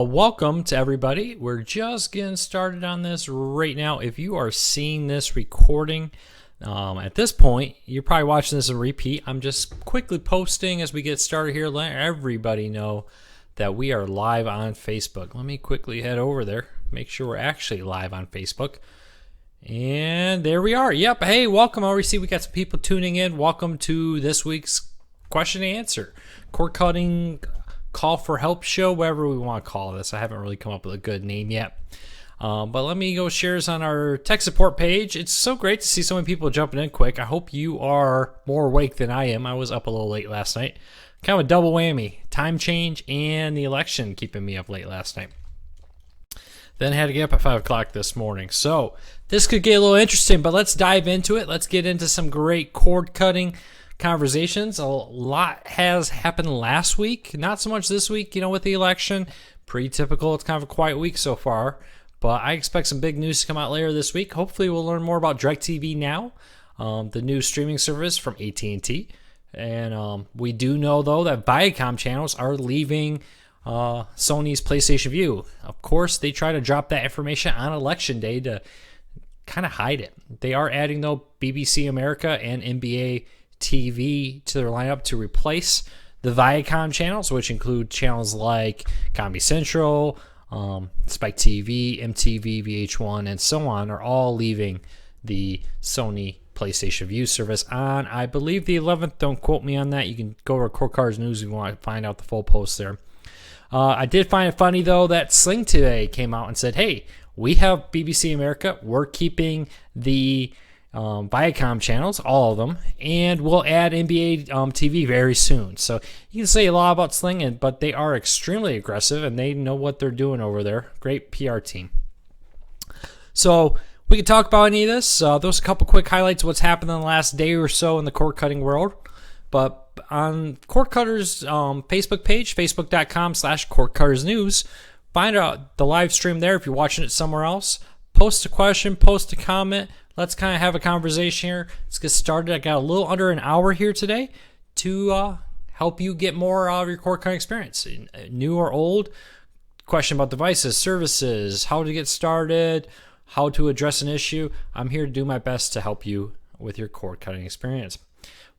Welcome to everybody. We're just getting started on this right now. If you are seeing this recording at this point, you're probably watching this in repeat. I'm just quickly posting as we get started here, letting everybody know that we are live on Facebook. Let me quickly head over there, make sure we're actually live on Facebook. And there we are. Yep. Hey, welcome. I already see we got some people tuning in. Welcome to this week's question and answer. Cord cutting call for help show, whatever we want to call this. I haven't really come up with a good name yet. But let me go share this on our tech support page. It's so great to see so many people jumping in quick. I hope you are more awake than I am. I was up a little late last night. Kind of a double whammy. Time change and the election keeping me up late last night. Then had to get up at 5 o'clock this morning. So this could get a little interesting, but let's dive into it. Let's get into some great cord cutting conversations. A lot has happened last week, not so much this week, with the election. Pretty typical. It's kind of a quiet week so far, but I expect some big news to come out later this week. Hopefully we'll learn more about DirecTV Now, the new streaming service from AT&T. And we do know, though, that Viacom channels are leaving Sony's PlayStation Vue. Of course, they try to drop that information on election day to kind of hide it. They are adding, though, BBC America and NBA TV to their lineup to replace the Viacom channels, which include channels like Comedy Central, Spike TV, MTV, VH1, and so on, are all leaving the Sony PlayStation Vue service on, I believe, the 11th. Don't quote me on that. You can go to Cord Cutters News if you want to find out the full post there. I did find it funny, though, that Sling today came out and said, hey, we have BBC America. We're keeping the Viacom channels, all of them, and we'll add NBA TV very soon. So you can say a lot about Sling, but they are extremely aggressive, and they know what they're doing over there. Great PR team. So we can talk about any of this. Those are a couple quick highlights of what's happened in the last day or so in the cord cutting world. But on Cord Cutters Facebook page, facebook.com/Cord Cutters News, find out the live stream there if you're watching it somewhere else. Post a question, post a comment. Let's kind of have a conversation here. Let's get started. I got a little under an hour here today to help you get more out of your cord cutting experience. New or old, question about devices, services, how to get started, how to address an issue. I'm here to do my best to help you with your cord cutting experience.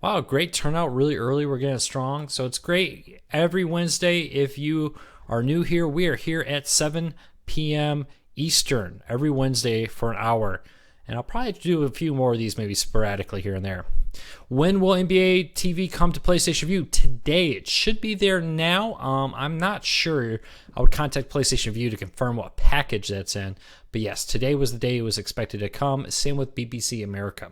Wow, great turnout really early. We're getting strong. So it's great. Every Wednesday, if you are new here, we are here at 7 p.m. Eastern every Wednesday for an hour. And I'll probably do a few more of these maybe sporadically here and there. When will NBA TV come to PlayStation Vue? Today. It should be there now. I'm not sure. I would contact PlayStation Vue to confirm what package that's in. But yes, today was the day it was expected to come. Same with BBC America.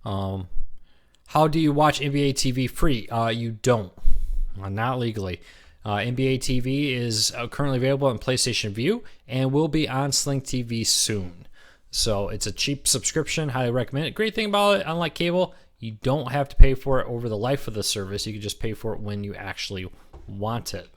How do you watch NBA TV free? You don't. Not legally. NBA TV is currently available on PlayStation Vue and will be on Sling TV soon. So it's a cheap subscription. Highly recommend it. Great thing about it, unlike cable, you don't have to pay for it over the life of the service. You can just pay for it when you actually want it.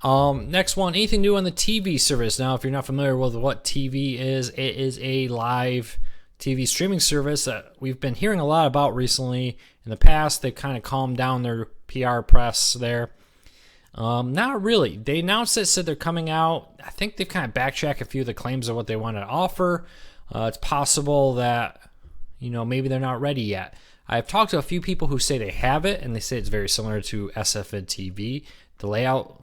Next one, anything new on the TV service? Now, if you're not familiar with what TV is, it is a live TV streaming service that we've been hearing a lot about recently. In the past, they've kind of calmed down their PR press there. Not really. They announced it, said they're coming out. I think they've kind of backtracked a few of the claims of what they wanted to offer. It's possible that, maybe they're not ready yet. I've talked to a few people who say they have it, and they say it's very similar to SFN TV, the layout,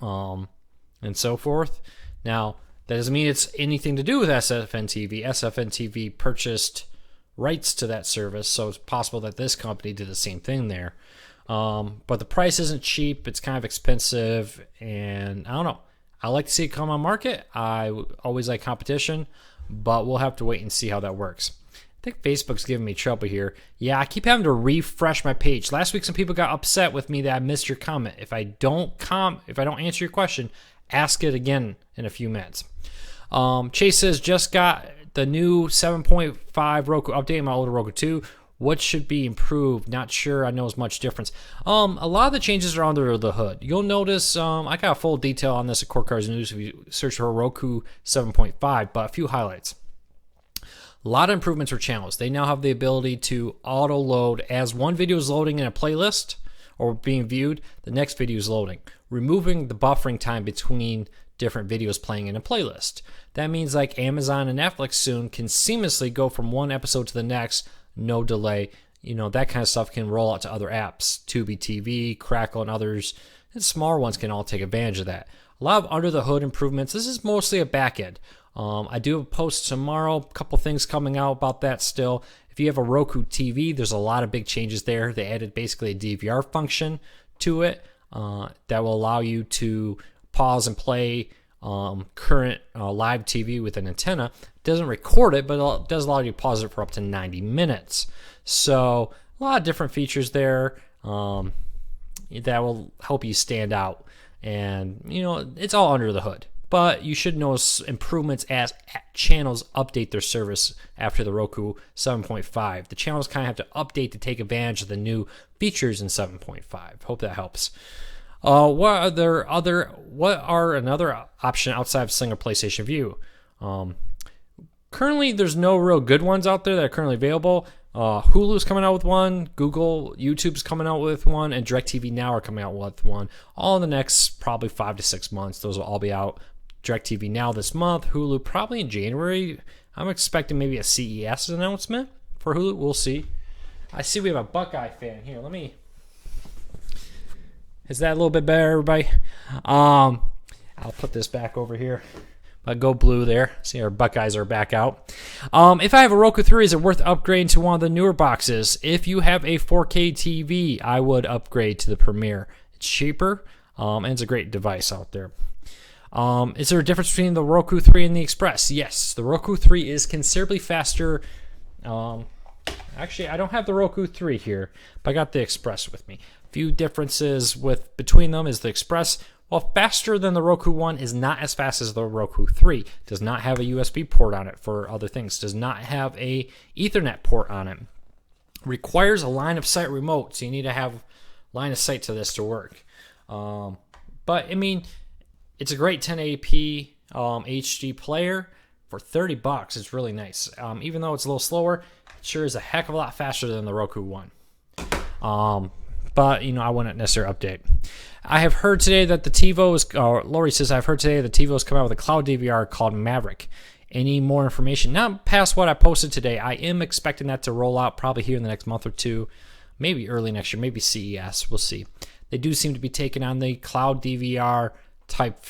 and so forth. Now, that doesn't mean it's anything to do with SFN TV. SFN TV purchased rights to that service, so it's possible that this company did the same thing there. But the price isn't cheap. It's kind of expensive, and I don't know. I like to see it come on market. I always like competition, but we'll have to wait and see how that works. I think Facebook's giving me trouble here. Yeah, I keep having to refresh my page. Last week, some people got upset with me that I missed your comment. If I don't answer your question, ask it again in a few minutes. Chase says, just got the new 7.5 Roku update, my older Roku 2. What should be improved? Not sure I know as much difference. A lot of the changes are under the hood. You'll notice, I got a full detail on this at Cord Cutters News if you search for Roku 7.5, but a few highlights. A lot of improvements for channels. They now have the ability to auto-load as one video is loading in a playlist or being viewed, the next video is loading, removing the buffering time between different videos playing in a playlist. That means like Amazon and Netflix soon can seamlessly go from one episode to the next, no delay. That kind of stuff can roll out to other apps, Tubi TV, Crackle, and others. And smaller ones can all take advantage of that. A lot of under the hood improvements. This is mostly a back end. I do have a post tomorrow, a couple things coming out about that still. If you have a Roku TV, there's a lot of big changes there. They added basically a DVR function to it that will allow you to pause and play current live TV with an antenna. It doesn't record it, but it does allow you to pause it for up to 90 minutes. So a lot of different features there that will help you stand out. And, it's all under the hood. But you should notice improvements as channels update their service after the Roku 7.5. The channels kind of have to update to take advantage of the new features in 7.5. Hope that helps. What are another option outside of Sling or PlayStation View? Currently, there's no real good ones out there that are currently available. Hulu's coming out with one, YouTube's coming out with one, and DirecTV Now are coming out with one. All in the next probably 5 to 6 months. Those will all be out. DirecTV Now this month, Hulu probably in January. I'm expecting maybe a CES announcement for Hulu. We'll see. I see we have a Buckeye fan here. Is that a little bit better, everybody? I'll put this back over here. Go blue there. See, our Buckeyes are back out. If I have a Roku 3, is it worth upgrading to one of the newer boxes? If you have a 4K TV, I would upgrade to the Premier. It's cheaper, and it's a great device out there. Is there a difference between the Roku 3 and the Express? Yes, the Roku 3 is considerably faster. Actually, I don't have the Roku 3 here, but I got the Express with me. Few differences between them is the Express, while faster than the Roku 1, is not as fast as the Roku 3. Does not have a USB port on it for other things. Does not have a Ethernet port on it. Requires a line of sight remote, so you need to have line of sight to this to work. But I mean, it's a great 1080p HD player for $30. It's really nice. Even though it's a little slower, it sure is a heck of a lot faster than the Roku 1. But, I wouldn't necessarily update. I have heard today that the TiVo is, Lori says, I've heard today that the TiVo is coming out with a cloud DVR called Maverick. Any more information? Not past what I posted today. I am expecting that to roll out probably here in the next month or two, maybe early next year, maybe CES. We'll see. They do seem to be taking on the cloud DVR type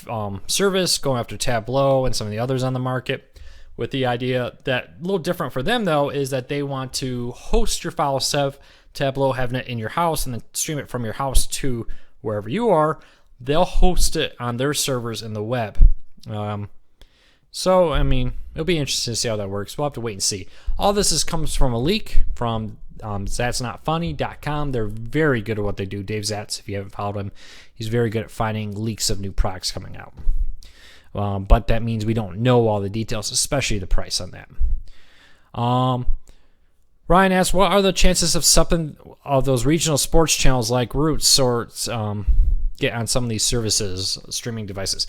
service, going after Tableau and some of the others on the market, with the idea that a little different for them, though, is that they want to host your file of Tableau, having it in your house, and then stream it from your house to wherever you are. They'll host it on their servers in the web. So, I mean, it'll be interesting to see how that works. We'll have to wait and see. All this comes from a leak from zatsnotfunny.com. They're very good at what they do. Dave Zatz, if you haven't followed him, he's very good at finding leaks of new products coming out. But that means we don't know all the details, especially the price on that. Ryan asks, what are the chances of something of those regional sports channels like Roots or get on some of these services, streaming devices?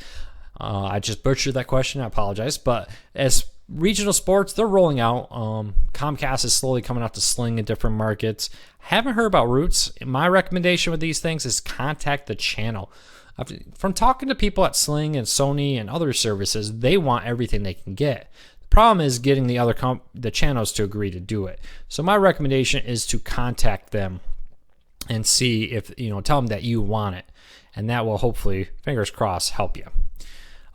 I just butchered that question. I apologize. But as regional sports, they're rolling out. Comcast is slowly coming out to Sling in different markets. Haven't heard about Roots. My recommendation with these things is contact the channel. From talking to people at Sling and Sony and other services, they want everything they can get. Problem is getting the other the channels to agree to do it. So my recommendation is to contact them and see if, tell them that you want it. And that will hopefully, fingers crossed, help you.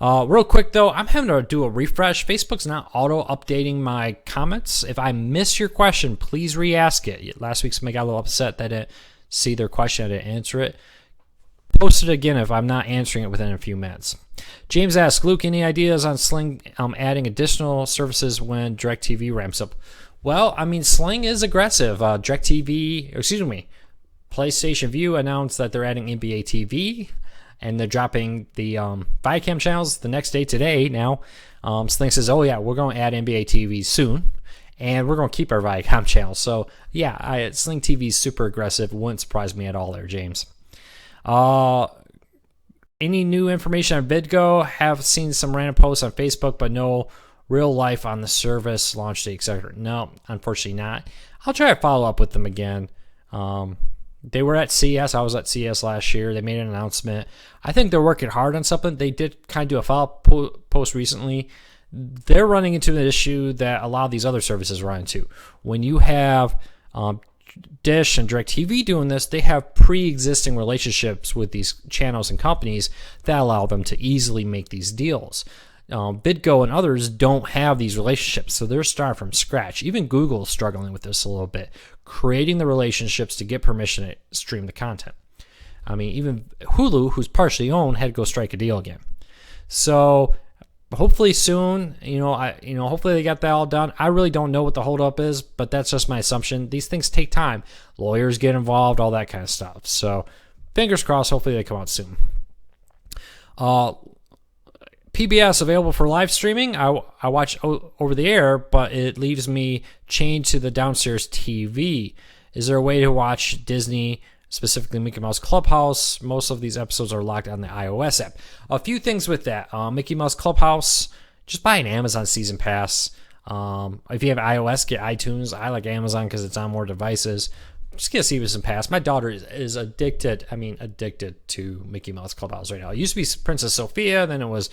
Real quick though, I'm having to do a refresh. Facebook's not auto-updating my comments. If I miss your question, please re-ask it. Last week somebody got a little upset that I didn't see their question, I didn't answer it. Post it again if I'm not answering it within a few minutes. James asks, Luke, any ideas on Sling adding additional services when DirecTV ramps up? Well, I mean, Sling is aggressive. PlayStation View announced that they're adding NBA TV, and they're dropping the Viacom channels the next day today. Now, Sling says, oh yeah, we're going to add NBA TV soon, and we're going to keep our Viacom channels. So yeah, Sling TV is super aggressive. Wouldn't surprise me at all there, James. Any new information on VidGo? Have seen some random posts on Facebook, but no real life on the service, launch date, etc. No, unfortunately not. I'll try to follow up with them again. They were at CES. I was at CES last year. They made an announcement. I think they're working hard on something. They did kind of do a follow-up post recently. They're running into an issue that a lot of these other services run into. When you have Dish and DirecTV doing this, they have pre-existing relationships with these channels and companies that allow them to easily make these deals. BidGo and others don't have these relationships, so they're starting from scratch. Even Google is struggling with this a little bit, creating the relationships to get permission to stream the content. I mean, even Hulu, who's partially owned, had to go strike a deal again. So hopefully soon, hopefully they got that all done. I really don't know what the holdup is, but that's just my assumption. These things take time. Lawyers get involved, all that kind of stuff. So fingers crossed, hopefully they come out soon. PBS available for live streaming. I watch over the air, but it leaves me chained to the downstairs TV. Is there a way to watch Disney, specifically Mickey Mouse Clubhouse? Most of these episodes are locked on the iOS app. A few things with that. Mickey Mouse Clubhouse, just buy an Amazon season pass. If you have iOS, get iTunes. I like Amazon because it's on more devices. Just get a season pass. My daughter is addicted to Mickey Mouse Clubhouse right now. It used to be Princess Sophia, then it was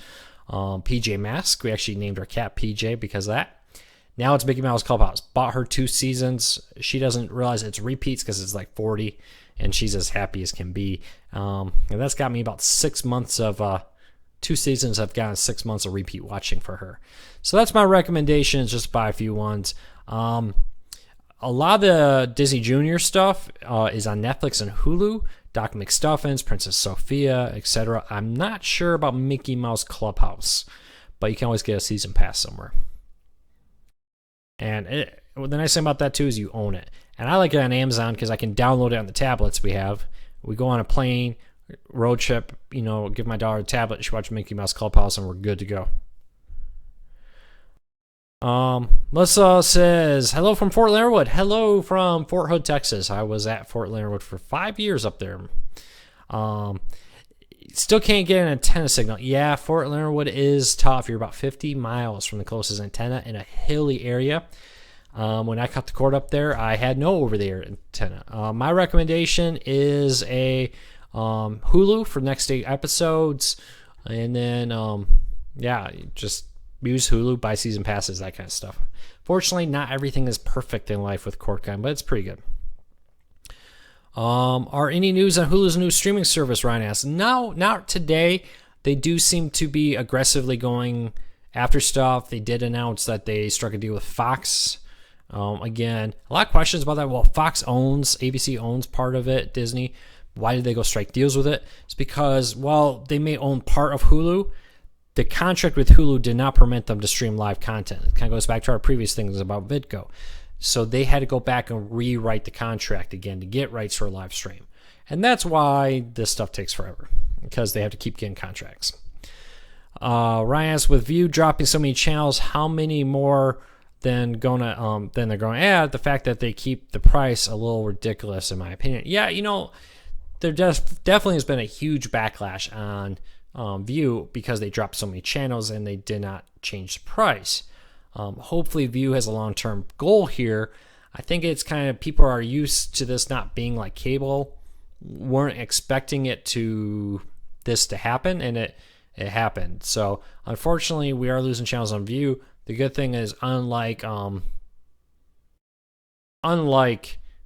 PJ Masks. We actually named our cat PJ because of that. Now it's Mickey Mouse Clubhouse. Bought her 2 seasons. She doesn't realize it's repeats because it's like 40, and she's as happy as can be. And that's got me about 6 months of 2 seasons. I've gotten 6 months of repeat watching for her. So that's my recommendation, is just buy a few ones. A lot of the Disney Junior stuff is on Netflix and Hulu. Doc McStuffins, Princess Sophia, etc. I'm not sure about Mickey Mouse Clubhouse, but you can always get a season pass somewhere. And the nice thing about that too is you own it. And I like it on Amazon because I can download it on the tablets we have. We go on a plane, road trip, give my daughter a tablet, she watches Mickey Mouse Clubhouse, and we're good to go. Melissa says, hello from Fort Leonard Wood. Hello from Fort Hood, Texas. I was at Fort Leonard Wood for 5 years up there. Still can't get an antenna signal. Yeah, Fort Leonard Wood is tough. You're about 50 miles from the closest antenna in a hilly area. When I cut the cord up there, I had no over-the-air antenna. My recommendation is a Hulu for next 8 episodes. And then, just use Hulu, buy season passes, that kind of stuff. Fortunately, not everything is perfect in life with cord cutting, but it's pretty good. Are any news on Hulu's new streaming service, Ryan asks? No, not today. They do seem to be aggressively going after stuff. They did announce that they struck a deal with Fox. Again, a lot of questions about that. Well, ABC owns part of it, Disney. Why did they go strike deals with it? It's because, while they may own part of Hulu, the contract with Hulu did not permit them to stream live content. It kind of goes back to our previous things about VidGo. So they had to go back and rewrite the contract again to get rights for a live stream. And that's why this stuff takes forever, because they have to keep getting contracts. Ryan asks, with View dropping so many channels, how many more than they're going to add? The fact that they keep the price a little ridiculous, in my opinion. Yeah, there definitely has been a huge backlash on View because they dropped so many channels and they did not change the price. Hopefully View has a long-term goal here. I think it's kind of, people are used to this not being like cable, weren't expecting this to happen, and it happened. So unfortunately we are losing channels on View. The good thing is, unlike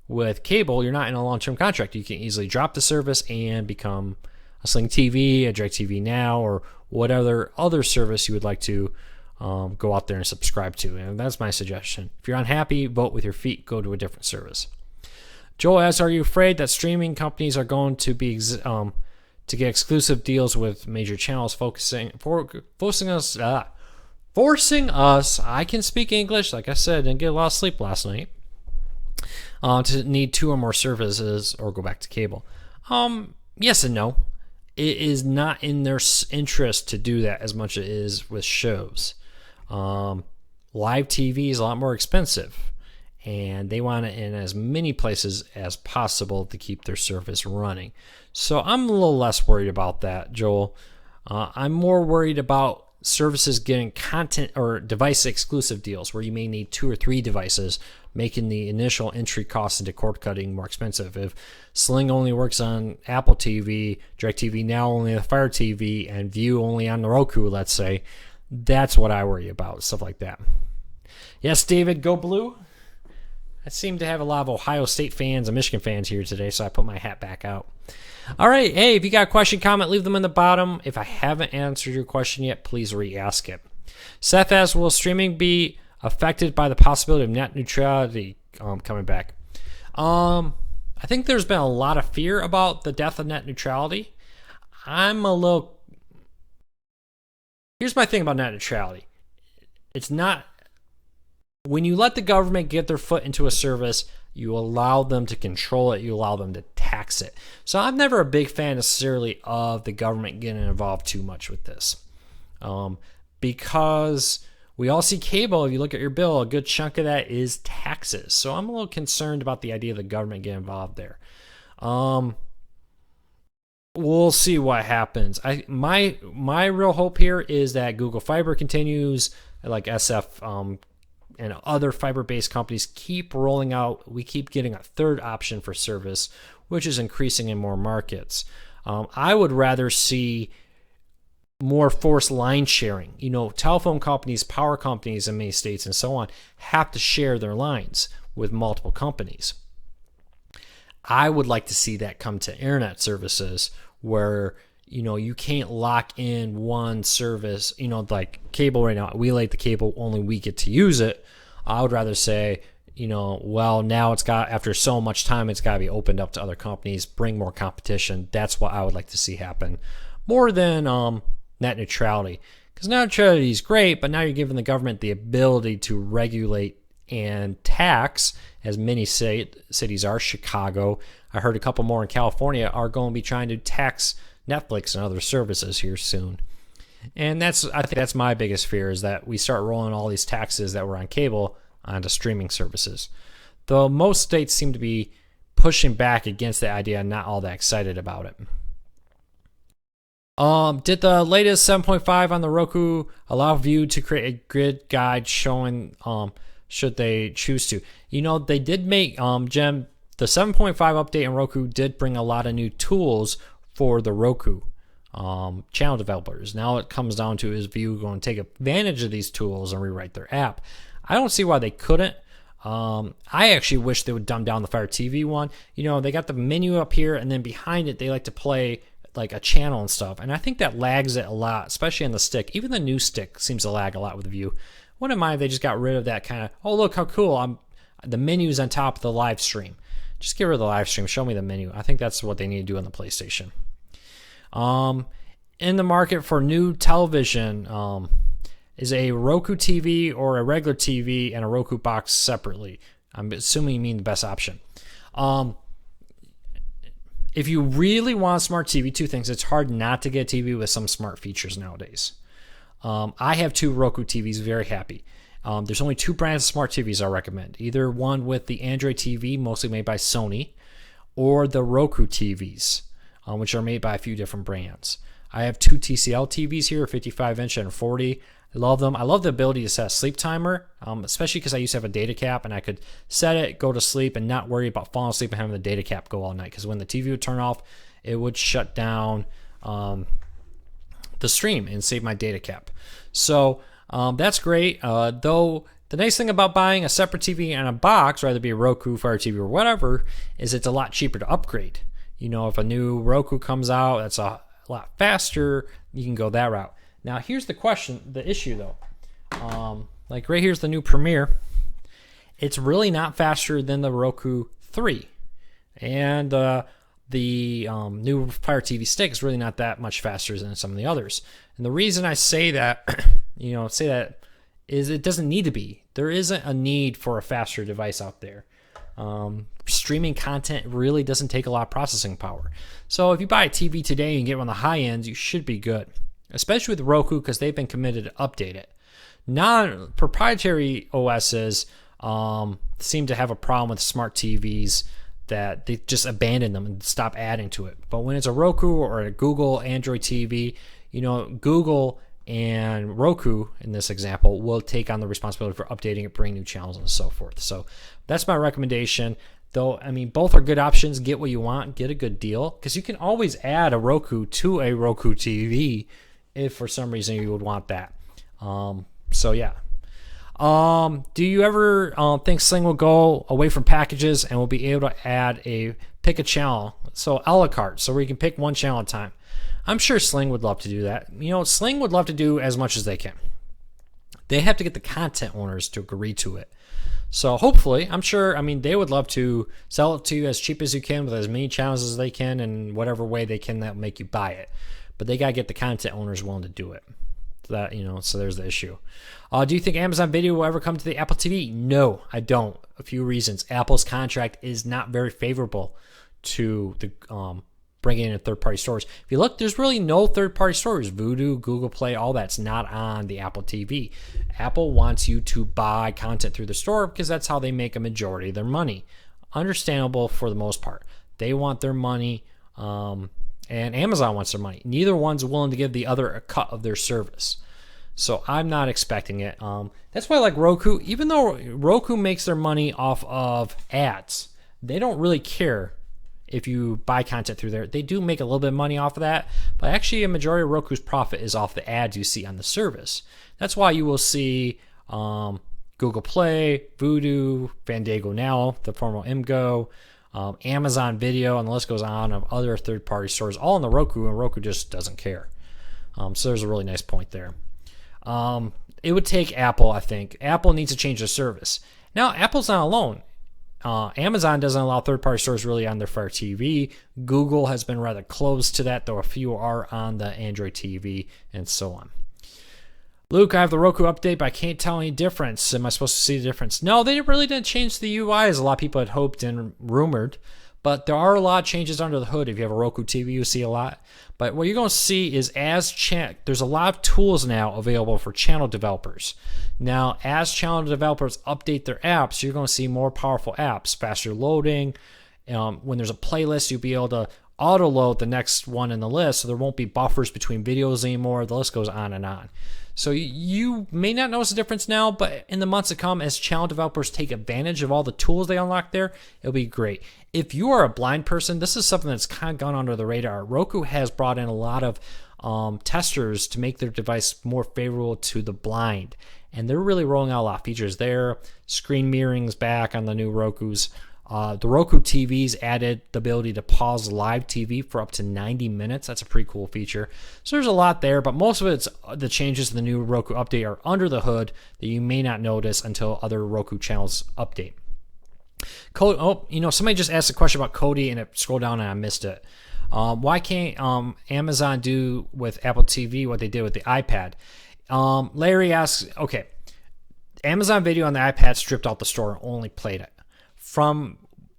with cable, you're not in a long-term contract. You can easily drop the service and become a Sling TV, a DirecTV Now, or whatever other service you would like to go out there and subscribe to. And that's my suggestion. If you're unhappy, vote with your feet. Go to a different service. Joel asks, are you afraid that streaming companies are going to be to get exclusive deals with major channels, forcing us? I can speak English, like I said, and get a lot of sleep last night. To need 2 or more services or go back to cable. Yes and no. It is not in their interest to do that as much as it is with shows. Live TV is a lot more expensive, and they want it in as many places as possible to keep their service running. So I'm a little less worried about that, Joel. I'm more worried about services getting content or device exclusive deals where you may need 2 or 3 devices, making the initial entry cost into cord cutting more expensive. If Sling only works on Apple TV, DirecTV Now only on Fire TV, and View only on the Roku, let's say, that's what I worry about, stuff like that. Yes, David, go blue. I seem to have a lot of Ohio State fans and Michigan fans here today, so I put my hat back out. All right, hey, if you got a question, comment, leave them in the bottom. If I haven't answered your question yet, please re-ask it. Seth asks, will streaming be affected by the possibility of net neutrality coming back? I think there's been a lot of fear about the death of net neutrality. Here's my thing about net neutrality. It's not, when you let the government get their foot into a service, you allow them to control it, you allow them to tax it. So I'm never a big fan necessarily of the government getting involved too much with this. Because we all see cable, if you look at your bill, a good chunk of that is taxes. So I'm a little concerned about the idea of the government getting involved there. We'll see what happens. My real hope here is that Google Fiber continues, like SF and other fiber-based companies keep rolling out. We keep getting a third option for service, which is increasing in more markets. I would rather see more forced line sharing. Telephone companies, power companies in many states and so on have to share their lines with multiple companies. I would like to see that come to internet services where you can't lock in one service, like cable right now. We like the cable, only we get to use it. I would rather say, well, now after so much time, it's got to be opened up to other companies, bring more competition. That's what I would like to see happen more than net neutrality. Because net neutrality is great, but now you're giving the government the ability to regulate and tax, as many cities are. Chicago, I heard a couple more in California, are going to be trying to tax Netflix and other services here soon. And I think that's my biggest fear, is that we start rolling all these taxes that were on cable onto streaming services. Though most states seem to be pushing back against the idea and not all that excited about it. Did the latest 7.5 on the Roku allow View to create a grid guide showing should they choose to? They did make, Jem, the 7.5 update on Roku did bring a lot of new tools for the Roku channel developers. Now it comes down to, is View going to take advantage of these tools and rewrite their app? I don't see why they couldn't. I actually wish they would dumb down the Fire TV one. They got the menu up here, and then behind it they like to play like a channel and stuff, and I think that lags it a lot, especially on the stick. Even the new stick seems to lag a lot with View. Wouldn't mind if they just got rid of that kind of, oh look how cool, the menu's on top of the live stream. Just get rid of the live stream, show me the menu. I think that's what they need to do on the PlayStation. In the market for new television, is a Roku TV or a regular TV and a Roku box separately? I'm assuming you mean the best option. If you really want a smart TV, two things. It's hard not to get a TV with some smart features nowadays. I have 2 Roku TVs, very happy. There's only 2 brands of smart TVs I recommend. Either one with the Android TV, mostly made by Sony, or the Roku TVs, which are made by a few different brands. I have 2 TCL TVs here, a 55-inch and a 40. I love them. I love the ability to set a sleep timer, especially because I used to have a data cap, and I could set it, go to sleep, and not worry about falling asleep and having the data cap go all night. Because when the TV would turn off, it would shut down the stream and save my data cap. So that's great. Though the nice thing about buying a separate TV and a box, whether it be a Roku, Fire TV, or whatever, is it's a lot cheaper to upgrade. If a new Roku comes out, that's a lot faster. You can go that route. Now, here's the issue though. Like right here's the new Premiere. It's really not faster than the Roku 3. And the new Fire TV Stick is really not that much faster than some of the others. And the reason I say that, is it doesn't need to be. There isn't a need for a faster device out there. Streaming content really doesn't take a lot of processing power. So if you buy a TV today and get one of the high ends, you should be good. Especially with Roku, because they've been committed to update it. Non-proprietary OSs seem to have a problem with smart TVs that they just abandon them and stop adding to it. But when it's a Roku or a Google Android TV, Google and Roku, in this example, will take on the responsibility for updating it, bringing new channels, and so forth. So that's my recommendation. Though, I mean, both are good options. Get what you want, get a good deal, because you can always add a Roku to a Roku TV if for some reason you would want that. So yeah. Do you ever think Sling will go away from packages and will be able to pick a channel, so a la carte, so where you can pick one channel at a time? I'm sure Sling would love to do that. Sling would love to do as much as they can. They have to get the content owners to agree to it. So hopefully, I'm sure, they would love to sell it to you as cheap as you can with as many channels as they can and whatever way they can that will make you buy it. But they got to get the content owners willing to do it. So there's the issue. Do you think Amazon Video will ever come to the Apple TV? No, I don't. A few reasons. Apple's contract is not very favorable to the bringing in third-party stores. If you look, there's really no third-party stores. Vudu, Google Play, all that's not on the Apple TV. Apple wants you to buy content through the store because that's how they make a majority of their money. Understandable for the most part. They want their money, and Amazon wants their money. Neither one's willing to give the other a cut of their service. So I'm not expecting it. That's why I like Roku. Even though Roku makes their money off of ads, they don't really care if you buy content through there. They do make a little bit of money off of that, but actually a majority of Roku's profit is off the ads you see on the service. That's why you will see Google Play, Vudu, Fandango Now, the former MGO, Amazon Video, and the list goes on of other third-party stores, all in the Roku, and Roku just doesn't care. So there's a really nice point there. It would take Apple, I think. Apple needs to change their service. Now, Apple's not alone. Amazon doesn't allow third-party stores really on their Fire TV. Google has been rather close to that, though a few are on the Android TV, and so on. Luke, I have the Roku update, but I can't tell any difference. Am I supposed to see the difference? No, they really didn't change the UI as a lot of people had hoped and rumored. But there are a lot of changes under the hood. If you have a Roku TV, you see a lot. But what you're going to see is there's a lot of tools now available for channel developers. Now, as channel developers update their apps, you're going to see more powerful apps, faster loading. When there's a playlist, you'll be able to auto-load the next one in the list, so there won't be buffers between videos anymore. The list goes on and on. So you may not notice a difference now, but in the months to come, as channel developers take advantage of all the tools they unlock there, it'll be great. If you are a blind person, this is something that's kind of gone under the radar. Roku has brought in a lot of testers to make their device more favorable to the blind, and they're really rolling out a lot of features there. Screen mirroring's back on the new Rokus. The Roku TVs added the ability to pause live TV for up to 90 minutes. That's a pretty cool feature. So there's a lot there, but most of it's the changes to the new Roku update are under the hood that you may not notice until other Roku channels update. Somebody just asked a question about Kodi and it scrolled down and I missed it. Why can't Amazon do with Apple TV what they did with the iPad? Larry asks, okay, Amazon Video on the iPad stripped out the store and only played it. From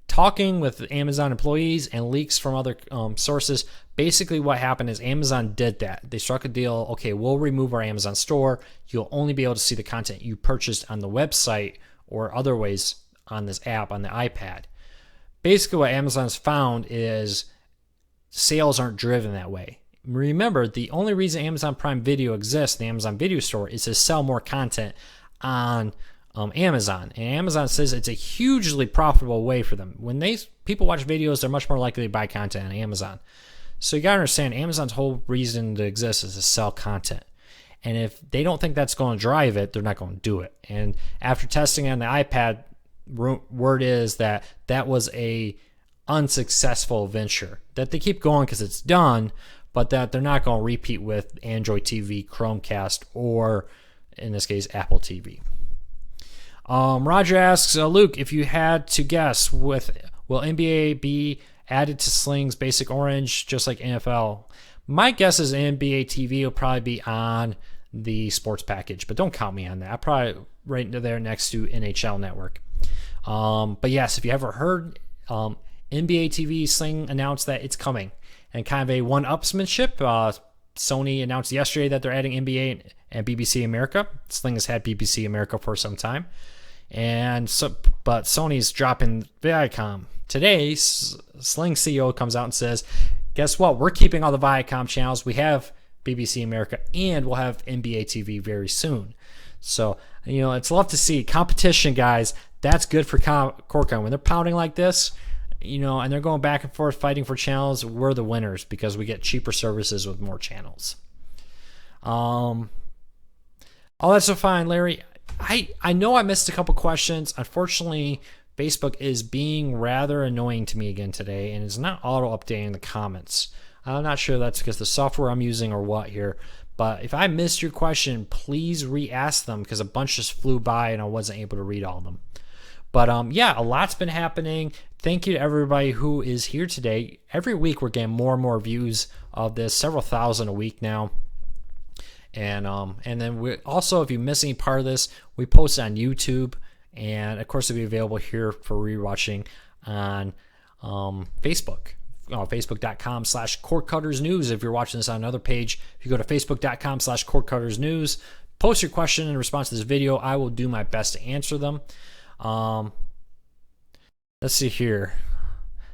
talking with Amazon employees and leaks from other sources, basically what happened is Amazon did that. They struck a deal, okay, we'll remove our Amazon store. You'll only be able to see the content you purchased on the website or other ways on this app on the iPad. Basically what Amazon's found is sales aren't driven that way. Remember, the only reason Amazon Prime Video exists, the Amazon Video Store, is to sell more content on Amazon. And Amazon says it's a hugely profitable way for them. When people watch videos, they're much more likely to buy content on Amazon. So you got to understand, Amazon's whole reason to exist is to sell content. And if they don't think that's going to drive it, they're not going to do it. And after testing on the iPad, word is that was a unsuccessful venture. That they keep going because it's done, but that they're not going to repeat with Android TV, Chromecast, or in this case, Apple TV. Roger asks, Luke, if you had to guess, will NBA be added to Sling's basic orange just like NFL? My guess is NBA TV will probably be on the sports package, but don't count me on that. I'll probably right there next to NHL Network. But yes, if you ever heard, NBA TV Sling announced that it's coming, and kind of a one-upsmanship. Sony announced yesterday that they're adding NBA and BBC America. Sling has had BBC America for some time, but Sony's dropping Viacom today. Sling CEO comes out and says, "Guess what? We're keeping all the Viacom channels. We have BBC America, and we'll have NBA TV very soon. So, it's love to see competition, guys. That's good for Cord. When they're pounding like this, and they're going back and forth fighting for channels, we're the winners because we get cheaper services with more channels. Oh, that's so fine, Larry. I know I missed a couple questions. Unfortunately, Facebook is being rather annoying to me again today, and it's not auto-updating the comments. I'm not sure that's because the software I'm using or what here. But if I missed your question, please re-ask them because a bunch just flew by and I wasn't able to read all of them. But yeah, a lot's been happening. Thank you to everybody who is here today. Every week we're getting more and more views of this, several thousand a week now. And then we also, if you miss any part of this, we post it on YouTube, and of course it'll be available here for rewatching on Facebook. Facebook.com/CordCuttersNews. If you're watching this on another page, if you go to Facebook.com/CordCuttersNews, post your question in response to this video. I will do my best to answer them. Let's see here.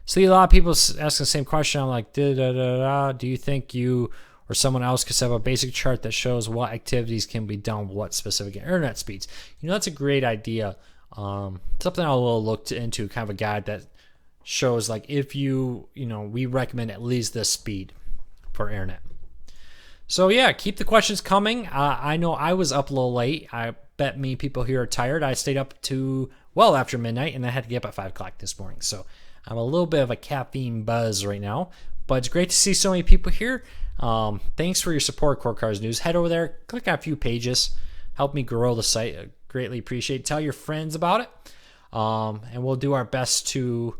See, a lot of people asking the same question. I'm like, do you think you or someone else could set up a basic chart that shows what activities can be done with what specific internet speeds? That's a great idea. Something I'll look into, kind of a guide that shows like if we recommend at least this speed for internet. So yeah, keep the questions coming. I know I was up a little late. I bet many people here are tired. I stayed up to well after midnight, and I had to get up at 5 o'clock this morning. So I'm a little bit of a caffeine buzz right now, but it's great to see so many people here. Thanks for your support, Cord Cutters News. Head over there, click on a few pages, help me grow the site. I greatly appreciate it. Tell your friends about it, and we'll do our best to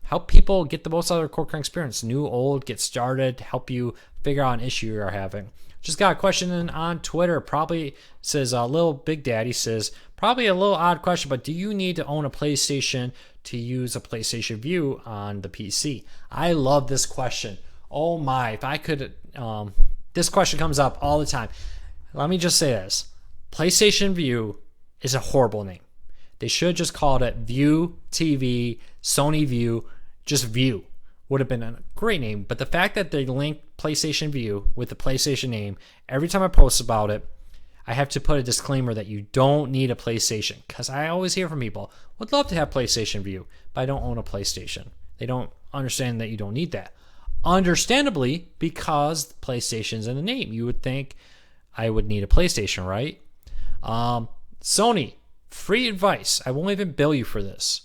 help people get the most out of their cord cutting experience. New, old, get started, help you figure out an issue you're having. Just got a question in on Twitter. Probably says, Little Big Daddy says, probably a little odd question, but do you need to own a PlayStation to use a PlayStation View on the PC? I love this question. Oh my, if I could, this question comes up all the time. Let me just say this. PlayStation View is a horrible name. They should just call it View TV, Sony View, just View. Would have been a great name. But the fact that they link PlayStation View with the PlayStation name, every time I post about it, I have to put a disclaimer that you don't need a PlayStation. Because I always hear from people, would love to have PlayStation View, but I don't own a PlayStation. They don't understand that you don't need that. Understandably, because PlayStation's in the name. You would think I would need a PlayStation, right? Sony, free advice. I won't even bill you for this.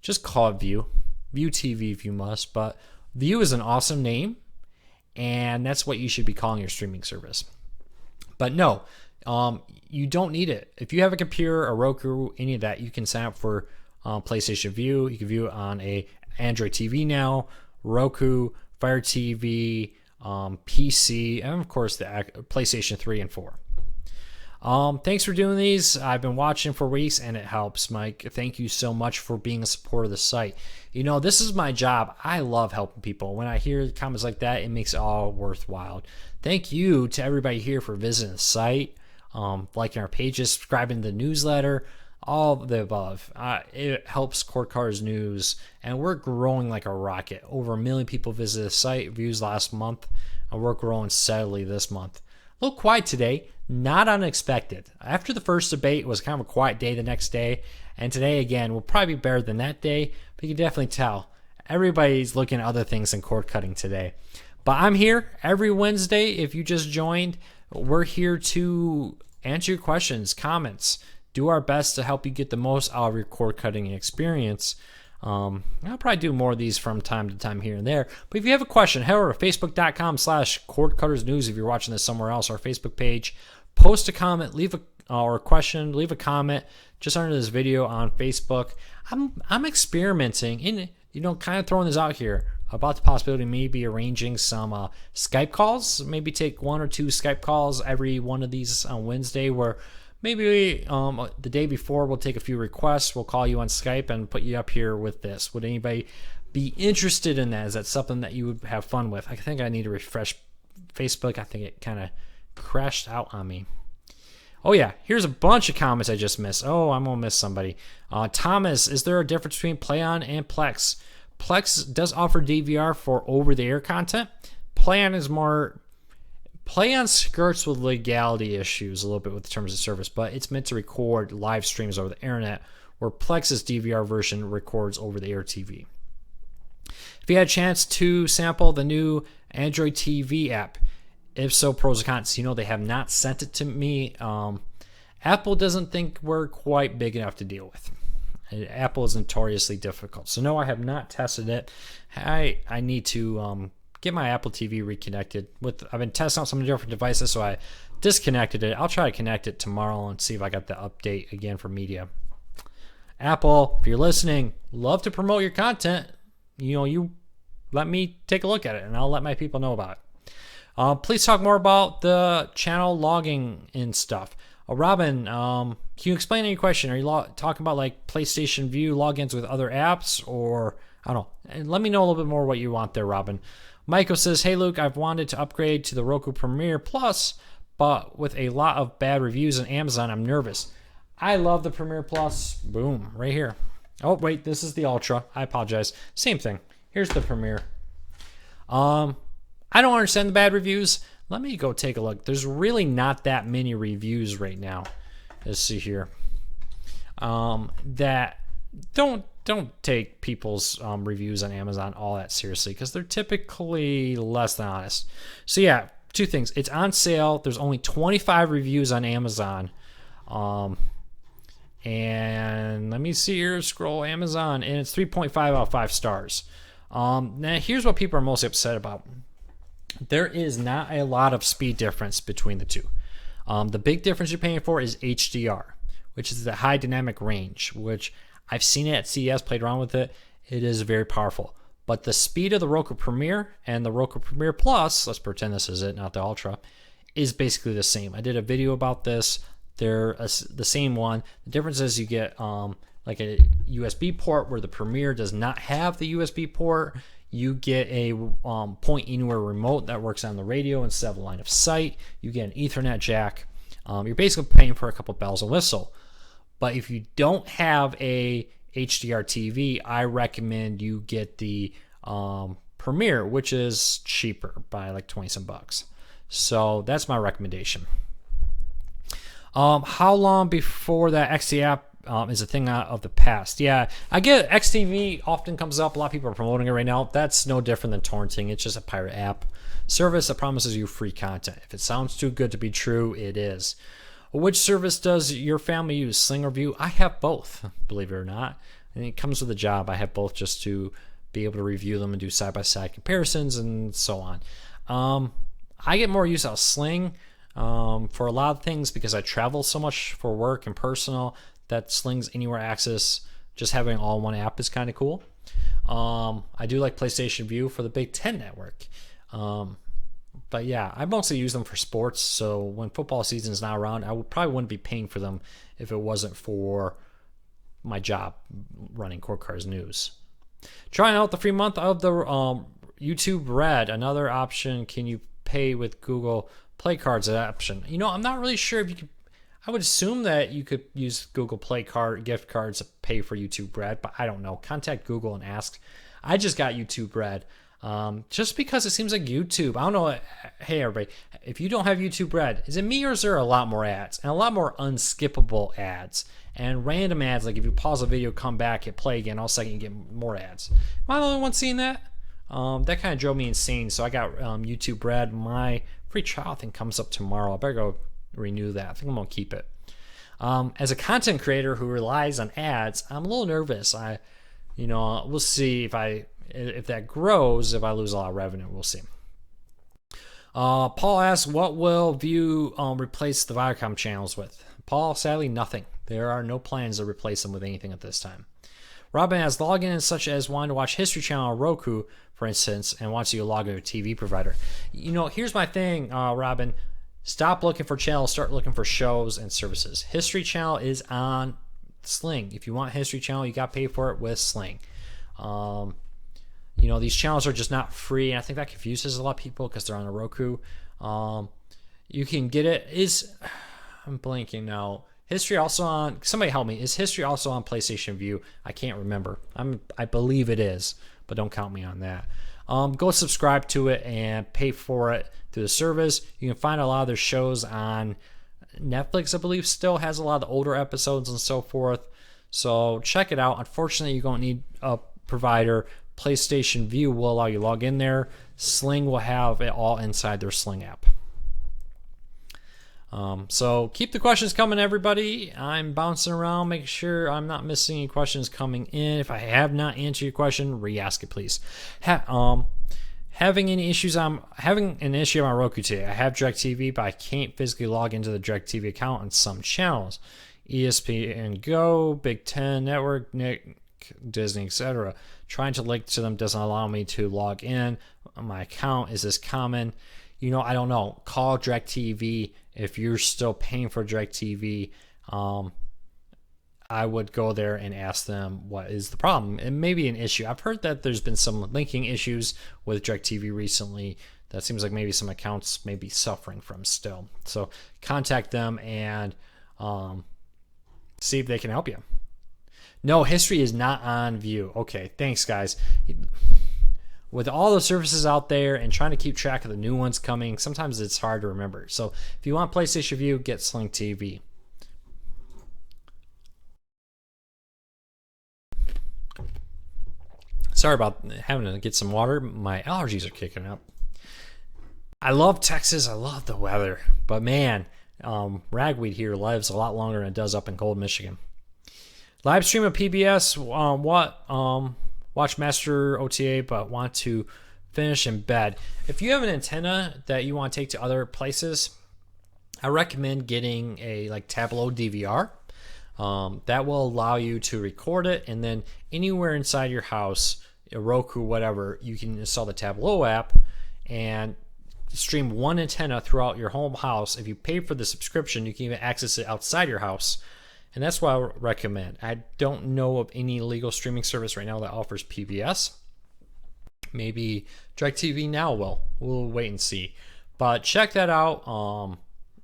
Just call it View. View TV if you must, but View is an awesome name, and that's what you should be calling your streaming service. But no, you don't need it. If you have a computer, a Roku, any of that, you can sign up for PlayStation View. You can view it on a Android TV now, Roku, Fire TV, PC, and of course the PlayStation 3 and 4. Thanks for doing these. I've been watching for weeks and it helps, Mike. Thank you so much for being a supporter of the site. This is my job. I love helping people. When I hear comments like that, it makes it all worthwhile. Thank you to everybody here for visiting the site, liking our pages, subscribing to the newsletter, all of the above. It helps Cord Cutters News, and we're growing like a rocket. Over 1 million people visited the site, views last month, and we're growing steadily this month. A little quiet today, not unexpected. After the first debate, it was kind of a quiet day the next day, and today again will probably be better than that day, but you can definitely tell everybody's looking at other things than cord cutting today. But I'm here every Wednesday. If you just joined, we're here to answer your questions, comments, do our best to help you get the most out of your cord cutting experience. I'll probably do more of these from time to time here and there. But if you have a question, head over to Facebook.com/CordCuttersNews if you're watching this somewhere else, our Facebook page. Post a comment, leave a question, leave a comment just under this video on Facebook. I'm experimenting in, kind of throwing this out here about the possibility of maybe arranging some Skype calls. Maybe take 1 or 2 Skype calls every one of these on Wednesday, where maybe the day before we'll take a few requests. We'll call you on Skype and put you up here with this. Would anybody be interested in that? Is that something that you would have fun with? I think I need to refresh Facebook. I think it kind of crashed out on me. Oh yeah, here's a bunch of comments I just missed. Oh, I'm gonna miss somebody. Thomas, is there a difference between PlayOn and Plex? Plex does offer DVR for over-the-air content. PlayOn is more play on skirts with legality issues a little bit with the terms of service, but it's meant to record live streams over the internet, where Plex's DVR version records over the air TV. If you had a chance to sample the new Android TV app, if so, pros and cons. They have not sent it to me. Apple doesn't think we're quite big enough to deal with. Apple is notoriously difficult. So no, I have not tested it. I need to get my Apple TV reconnected. I've been testing out some different devices, so I disconnected it. I'll try to connect it tomorrow and see if I got the update again for media. Apple, if you're listening, love to promote your content. You let me take a look at it, and I'll let my people know about it. Please talk more about the channel logging and stuff. Robin, can you explain any question? Are you talking about like PlayStation View logins with other apps, or I don't know? And let me know a little bit more what you want there, Robin. Michael says, "Hey Luke, I've wanted to upgrade to the Roku Premiere Plus, but with a lot of bad reviews on Amazon, I'm nervous." I love the Premiere Plus. Boom, right here. Oh wait, this is the Ultra. I apologize. Same thing. Here's the Premiere. I don't understand the bad reviews. Let me go take a look. There's really not that many reviews right now. Let's see here. That don't take people's reviews on Amazon all that seriously, because they're typically less than honest. So yeah, two things. It's on sale. There's only 25 reviews on Amazon. And let me see here. Scroll Amazon, and it's 3.5 out of 5 stars. Now here's what people are most upset about. There is not a lot of speed difference between the two. The big difference you're paying for is HDR, which is the high dynamic range, which I've seen it at CES, played around with it. It is very powerful. But the speed of the Roku Premiere and the Roku Premiere Plus, let's pretend this is it, not the Ultra, is basically the same. I did a video about this. They're the same one. The difference is you get like a USB port where the Premiere does not have the USB port. You get a point anywhere remote that works on the radio instead of a line of sight. You get an Ethernet jack. You're basically paying for a couple bells and whistle. But if you don't have a HDR TV, I recommend you get the Premiere, which is cheaper by like 20 some bucks. So that's my recommendation. How long before that XT app is a thing of the past? Yeah, I get XTV often comes up. A lot of people are promoting it right now. That's no different than torrenting. It's just a pirate app service that promises you free content. If it sounds too good to be true, it is. Which service does your family use, Sling or View? I have both, believe it or not. And it comes with a job. I have both just to be able to review them and do side-by-side comparisons and so on. I get more use out of Sling for a lot of things because I travel so much for work and personal that Sling's anywhere access, just having all in one app is kind of cool. I do like PlayStation View for the Big Ten Network. But yeah, I mostly use them for sports. So when football season is not around, I probably wouldn't be paying for them if it wasn't for my job running Court Cars News. Trying out the free month of the YouTube Red. Another option. Can you pay with Google Play Cards option? I'm not really sure if you could. I would assume that you could use Google Play Card gift cards to pay for YouTube Red, but I don't know. Contact Google and ask. I just got YouTube Red. Just because it seems like YouTube, I don't know. Hey everybody, if you don't have YouTube Red, is it me or is there a lot more ads and a lot more unskippable ads and random ads? Like if you pause a video, come back, hit play again, all of a sudden you get more ads. Am I the only one seeing that? That kind of drove me insane. So I got YouTube Red. My free trial thing comes up tomorrow. I better go renew that. I think I'm gonna keep it. As a content creator who relies on ads, I'm a little nervous. We'll see if that grows, if I lose a lot of revenue, we'll see. Paul asks, what will View replace the Viacom channels with? Paul, sadly, nothing. There are no plans to replace them with anything at this time. Robin has logins such as wanting to watch History Channel on Roku, for instance, and wants you to log into a TV provider. Here's my thing, Robin. Stop looking for channels, start looking for shows and services. History Channel is on Sling. If you want History Channel, you got to pay for it with Sling. These channels are just not free, and I think that confuses a lot of people because they're on a Roku. You can get it. I'm blanking now. History also on, somebody help me. Is History also on PlayStation View? I can't remember. I believe it is, but don't count me on that. go subscribe to it and pay for it through the service. You can find a lot of their shows on Netflix, I believe, still has a lot of the older episodes and so forth. So check it out. Unfortunately, you don't need a provider. PlayStation View will allow you to log in there. Sling will have it all inside their Sling app. So keep the questions coming, everybody. I'm bouncing around, making sure I'm not missing any questions coming in. If I have not answered your question, re-ask it, please. Having any issues? I'm having an issue on my Roku today. I have DirecTV, but I can't physically log into the DirecTV account on some channels. ESPN Go, Big Ten Network, Nick, Disney, etc. Trying to link to them doesn't allow me to log in. My account, is this common? I don't know. Call DirecTV if you're still paying for DirecTV. I would go there and ask them what is the problem. It may be an issue. I've heard that there's been some linking issues with DirecTV recently. That seems like maybe some accounts may be suffering from still. So contact them and see if they can help you. No, history is not on view. Okay, thanks, guys. With all the services out there and trying to keep track of the new ones coming, sometimes it's hard to remember. So if you want PlayStation View, get Sling TV. Sorry about having to get some water. My allergies are kicking up. I love Texas. I love the weather. But man, ragweed here lives a lot longer than it does up in cold Michigan. Live stream of PBS. Watch Master OTA, but want to finish in bed. If you have an antenna that you want to take to other places, I recommend getting a Tableau DVR. That will allow you to record it, and then anywhere inside your house, a Roku, whatever, you can install the Tableau app and stream one antenna throughout your home house. If you pay for the subscription, you can even access it outside your house. And that's what I recommend. I don't know of any legal streaming service right now that offers PBS. Maybe DirecTV Now will. We'll wait and see. But check that out.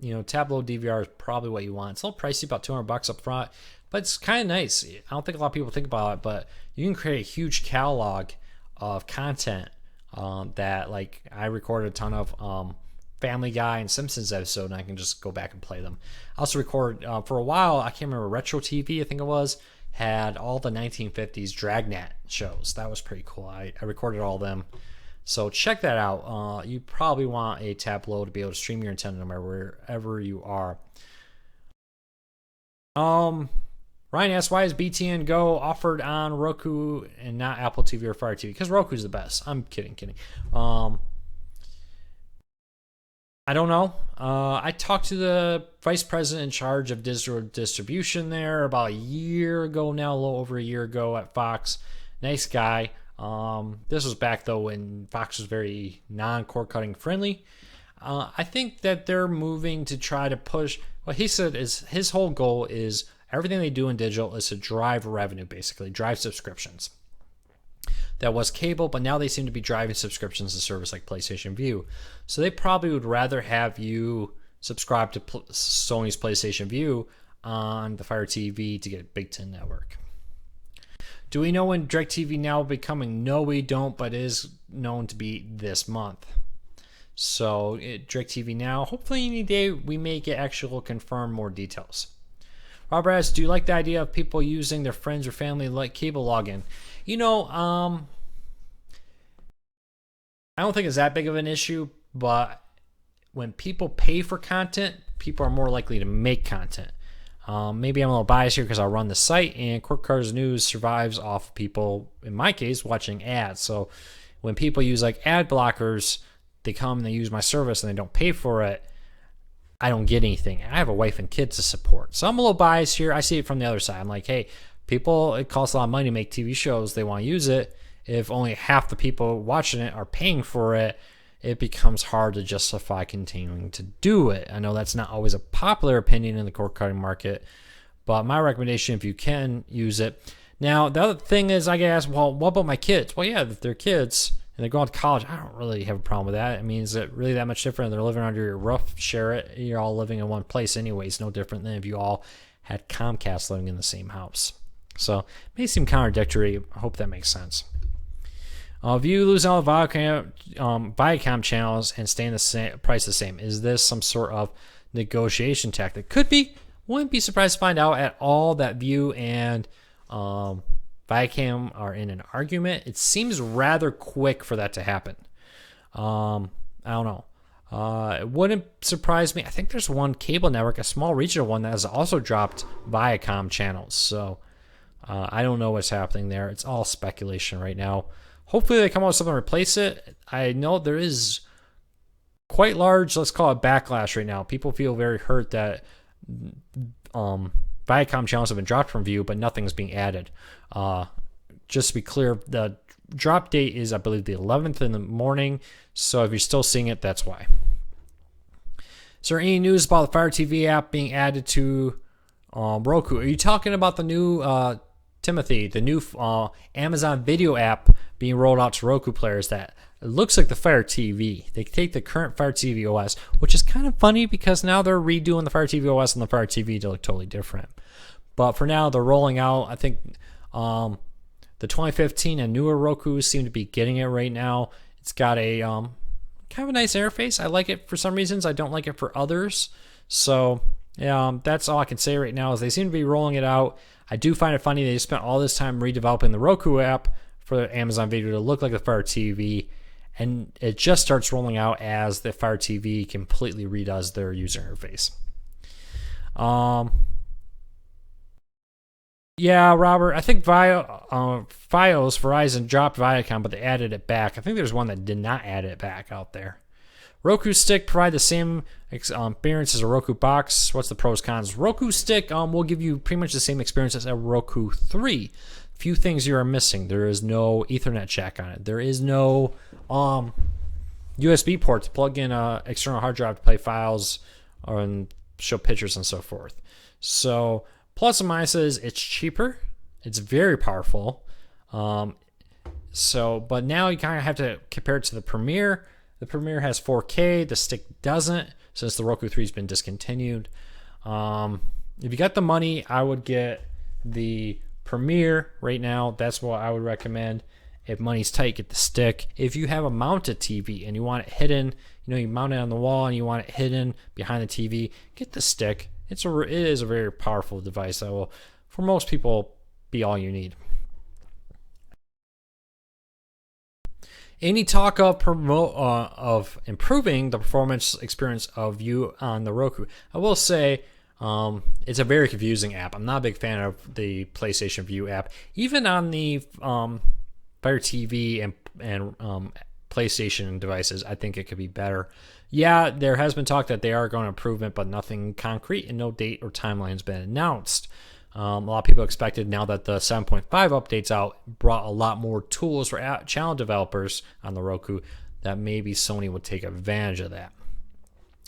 Tableau DVR is probably what you want. It's a little pricey, about $200 up front, but it's kind of nice. I don't think a lot of people think about it, but you can create a huge catalog of content that, I recorded a ton of Family Guy and Simpsons episode, and I can just go back and play them. I also record for a while. I can't remember, Retro TV, I think it was, had all the 1950s Dragnet shows. That was pretty cool. I recorded all of them. So check that out. You probably want a Tableau to be able to stream your antenna no matter wherever you are. Ryan asks, why is BTN Go offered on Roku and not Apple TV or Fire TV? Because Roku's the best. I'm kidding. I don't know. I talked to the vice president in charge of digital distribution there about a year ago now, a little over a year ago at Fox. Nice guy. This was back, though, when Fox was very non-cord cutting friendly. I think that they're moving to try to push. What he said is his whole goal is everything they do in digital is to drive revenue, basically, drive subscriptions. That was cable, but now they seem to be driving subscriptions to service like PlayStation View. So they probably would rather have you subscribe to Sony's PlayStation View on the Fire TV to get a Big Ten network. Do we know when DirecTV Now will be coming? No, we don't, but it is known to be this month. So DirecTV Now, hopefully any day we may get actual confirmed more details. Robert asks, do you like the idea of people using their friends or family like cable login? I don't think it's that big of an issue, but when people pay for content, people are more likely to make content. Maybe I'm a little biased here because I'll run the site, and Quick Cars News survives off people, in my case, watching ads. So when people use ad blockers, they come and they use my service and they don't pay for it, I don't get anything. I have a wife and kids to support. So I'm a little biased here. I see it from the other side. I'm like, hey, people, it costs a lot of money to make TV shows. They want to use it. If only half the people watching it are paying for it, it becomes hard to justify continuing to do it. I know that's not always a popular opinion in the cord cutting market, but my recommendation, if you can, use it. Now, the other thing is I get asked, well, what about my kids? Well, yeah, if they're kids and they're going to college, I don't really have a problem with that. I mean, is it really that much different? They're living under your roof, share it. You're all living in one place anyways. No different than if you all had Comcast living in the same house. So it may seem contradictory. I hope that makes sense. View losing all the Viacom channels and staying the same price the same. Is this some sort of negotiation tactic? Could be. Wouldn't be surprised to find out at all that View and Viacom are in an argument. It seems rather quick for that to happen. I don't know. It wouldn't surprise me. I think there's one cable network, a small regional one, that has also dropped Viacom channels. So I don't know what's happening there. It's all speculation right now. Hopefully they come out with something to replace it. I know there is quite large, let's call it backlash right now. People feel very hurt that Viacom channels have been dropped from View, but nothing's being added. Just to be clear, the drop date is, I believe, the 11th in the morning. So if you're still seeing it, that's why. Is there any news about the Fire TV app being added to Roku? Are you talking about the new Timothy, the new Amazon Video app being rolled out to Roku players that it looks like the Fire TV? They take the current Fire TV OS, which is kind of funny because now they're redoing the Fire TV OS and the Fire TV to look totally different. But for now, they're rolling out, I think the 2015 and newer Roku seem to be getting it right now. It's got a kind of a nice interface. I like it for some reasons. I don't like it for others. So that's all I can say right now is they seem to be rolling it out. I do find it funny they spent all this time redeveloping the Roku app for Amazon Video to look like the Fire TV, and it just starts rolling out as the Fire TV completely redoes their user interface. Yeah, Robert, I think Verizon dropped Viacom, but they added it back. I think there's one that did not add it back out there. Roku Stick provide the same experience as a Roku box. What's the pros, cons? Roku Stick will give you pretty much the same experience as a Roku 3. Few things you are missing. There is no Ethernet jack on it. There is no USB port to plug in an external hard drive to play files and show pictures and so forth. So plus and minuses, it's cheaper. It's very powerful. But now you kind of have to compare it to the Premiere. The Premiere has 4K. The Stick doesn't, since the Roku 3 has been discontinued. If you got the money, I would get the Premiere right now. That's what I would recommend. If money's tight, get the Stick. If you have a mounted TV and you want it hidden, you mount it on the wall and you want it hidden behind the TV, get the Stick. It is a very powerful device that will, for most people, be all you need. Any talk of improving the performance experience of View on the Roku? I will say it's a very confusing app. I'm not a big fan of the PlayStation View app. Even on the Fire TV and PlayStation devices, I think it could be better. Yeah, there has been talk that they are going to improve it, but nothing concrete and no date or timeline has been announced. A lot of people expected, now that the 7.5 update's out, brought a lot more tools for channel developers on the Roku, that maybe Sony would take advantage of that.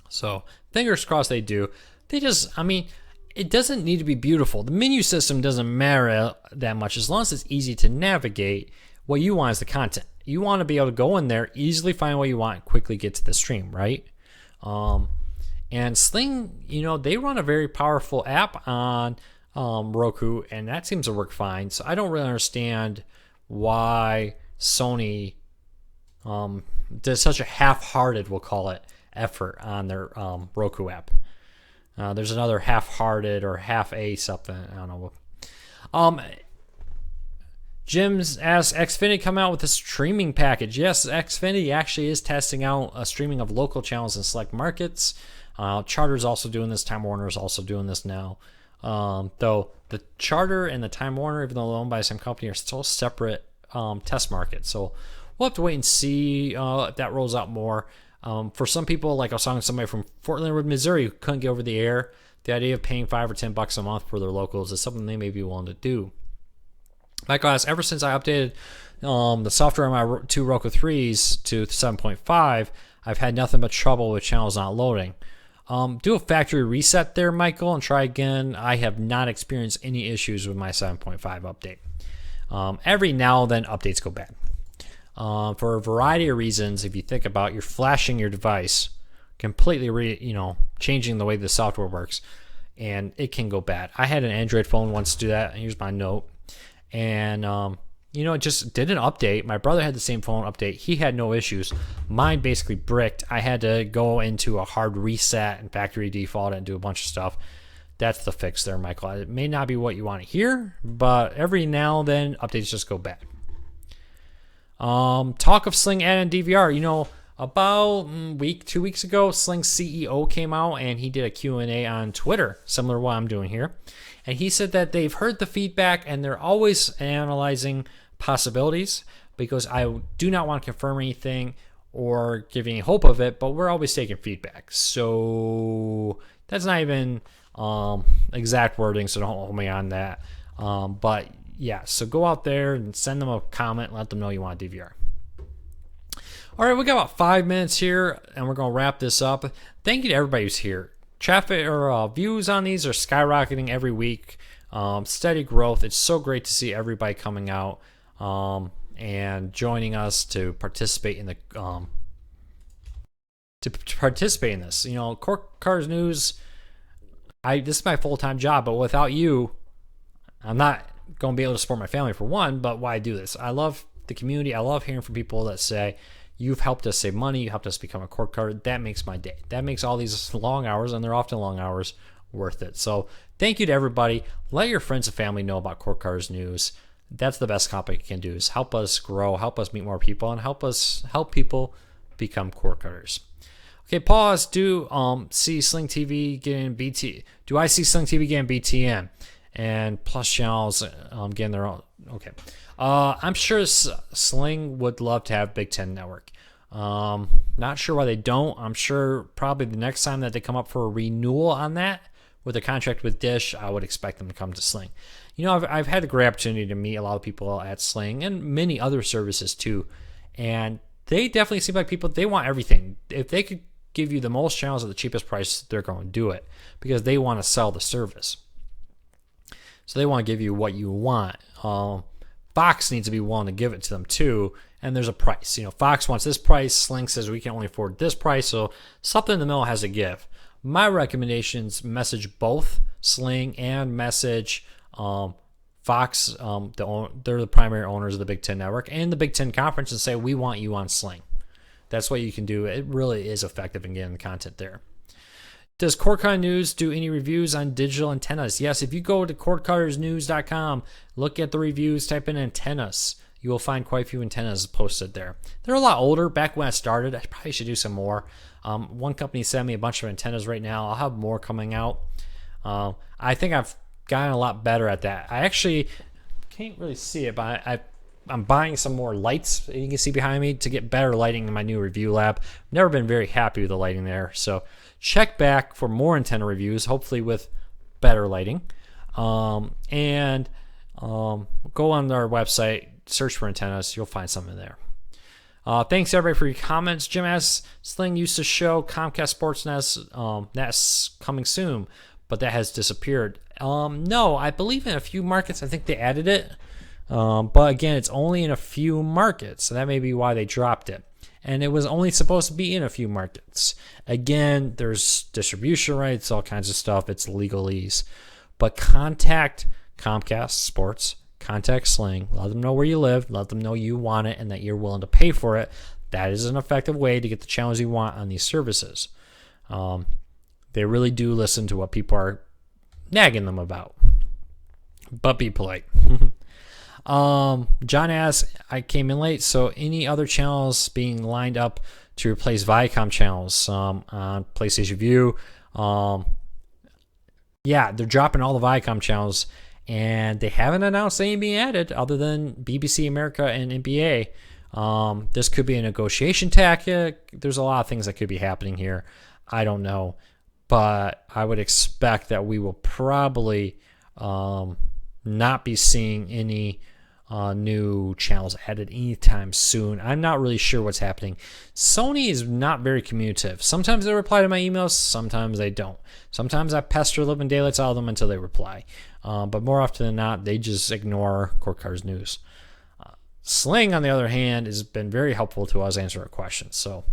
So fingers crossed they do. It doesn't need to be beautiful. The menu system doesn't matter that much as long as it's easy to navigate. What you want is the content. You want to be able to go in there, easily find what you want, and quickly get to the stream, right? And Sling, they run a very powerful app on Roku, and that seems to work fine. So I don't really understand why Sony does such a half-hearted, we'll call it, effort on their Roku app. There's another half-hearted or half-a something. I don't know. Jim's asked, Xfinity come out with a streaming package. Yes, Xfinity actually is testing out a streaming of local channels in select markets. Charter's also doing this. Time Warner is also doing this now. Though the Charter and the Time Warner, even though they're owned by the same company, are still separate test markets. So we'll have to wait and see if that rolls out more. For some people, like I was talking to somebody from Fort Leonard Wood, Missouri, who couldn't get over the air, the idea of paying $5 or $10 a month for their locals is something they may be willing to do. Michael asks, ever since I updated the software on my two Roku 3s to 7.5, I've had nothing but trouble with channels not loading. Do a factory reset there, Michael, and try again. I have not experienced any issues with my 7.5 update. Every now and then, updates go bad. For a variety of reasons. If you think about, you're flashing your device, completely changing the way the software works, and it can go bad. I had an Android phone once do that. Here's my note. And it just did an update. My brother had the same phone update. He had no issues. Mine basically bricked. I had to go into a hard reset and factory default and do a bunch of stuff. That's the fix there, Michael. It may not be what you want to hear, but every now and then updates just go bad. Talk of Sling add-in DVR. About 2 weeks ago, Sling's CEO came out and he did a Q&A on Twitter, similar to what I'm doing here. And he said that they've heard the feedback and they're always analyzing possibilities, because I do not want to confirm anything or give any hope of it, but we're always taking feedback. So that's not even exact wording, so don't hold me on that. But yeah, so go out there and send them a comment and let them know you want a DVR. All right, we got about 5 minutes here, and we're going to wrap this up. Thank you to everybody who's here. Traffic or views on these are skyrocketing every week. Steady growth. It's so great to see everybody coming out and joining us to participate in the participate in this. Court Cars News. This is my full-time job, but without you, I'm not going to be able to support my family, for one. But why do this? I love the community. I love hearing from people that say, you've helped us save money. You helped us become a court card. That makes my day. That makes all these long hours, and they're often long hours, worth it. So thank you to everybody. Let your friends and family know about Court Cars News. That's the best compliment you can do, is help us grow, help us meet more people, and help people become court carders. Okay, pause. See Sling TV getting BT? Do I see Sling TV getting BTN and plus channels getting their own? Okay. I'm sure Sling would love to have Big Ten Network. Not sure why they don't. I'm sure probably the next time that they come up for a renewal on that with a contract with Dish, I would expect them to come to Sling. I've had the great opportunity to meet a lot of people at Sling and many other services too, and they definitely seem like people, they want everything. If they could give you the most channels at the cheapest price, they're going to do it, because they want to sell the service. So they want to give you what you want. Fox needs to be willing to give it to them too, and there's a price. Fox wants this price, Sling says we can only afford this price, so something in the middle has to give. My recommendations message both Sling and message Fox. They're the primary owners of the Big Ten Network and the Big Ten Conference, and say, we want you on Sling. That's what you can do. It really is effective in getting the content there. Does Court Car News do any reviews on digital antennas? Yes, if you go to courtcarnews.com, look at the reviews, type in antennas, you will find quite a few antennas posted there. They're a lot older. Back when I started, I probably should do some more. One company sent me a bunch of antennas right now. I'll have more coming out. I think I've gotten a lot better at that. I actually can't really see it, but I'm buying some more lights, you can see behind me, to get better lighting in my new review lab. Never been very happy with the lighting there, so check back for more antenna reviews, hopefully with better lighting. Go on our website, search for antennas, you'll find something there. Thanks everybody for your comments. Jim asks, Sling used to show Comcast Sportsnet, that's coming soon, but that has disappeared. No, I believe in a few markets, I think they added it. But again, it's only in a few markets, so that may be why they dropped it. And it was only supposed to be in a few markets. Again, there's distribution rights, all kinds of stuff. It's legalese. But contact Comcast Sports, contact Sling, let them know where you live, let them know you want it and that you're willing to pay for it. That is an effective way to get the channels you want on these services. They really do listen to what people are nagging them about. But be polite. John asks, I came in late, so any other channels being lined up to replace Viacom channels on PlayStation View? Yeah, they're dropping all the Viacom channels, and they haven't announced anything being added other than BBC America and NBA. This could be a negotiation tactic. There's a lot of things that could be happening here. I don't know, but I would expect that we will probably not be seeing any new channels added anytime soon. I'm not really sure what's happening. Sony is not very communicative. Sometimes they reply to my emails, sometimes they don't. Sometimes I pester living daylights out of them until they reply. But more often than not, they just ignore Court Cars News. Sling, on the other hand, has been very helpful to us answer our questions. So,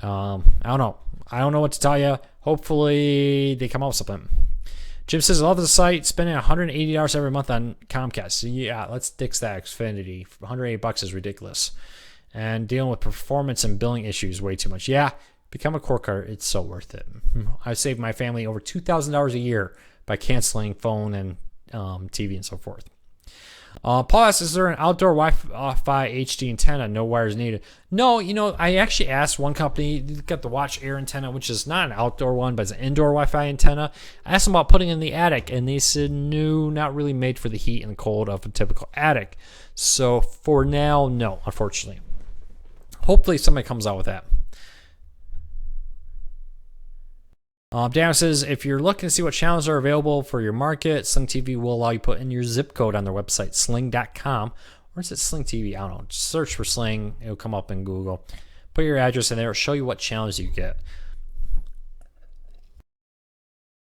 I don't know. I don't know what to tell you. Hopefully, they come up with something. Jim says, I love the site. Spending $180 every month on Comcast. Yeah, let's ditch that Xfinity. $180 is ridiculous. And dealing with performance and billing issues way too much. Yeah, become a cord cutter. It's so worth it. I saved my family over $2,000 a year by canceling phone and TV and so forth. Paul asks, is there an outdoor Wi-Fi HD antenna? No wires needed. No, I actually asked one company, got the Watch Air antenna, which is not an outdoor one, but it's an indoor Wi-Fi antenna. I asked them about putting it in the attic, and they said, no, not really made for the heat and cold of a typical attic. So for now, no, unfortunately. Hopefully somebody comes out with that. Dan says, if you're looking to see what channels are available for your market, Sling TV will allow you to put in your zip code on their website, sling.com. Or is it Sling TV? I don't know. Just search for Sling. It'll come up in Google. Put your address in there. It'll show you what channels you get.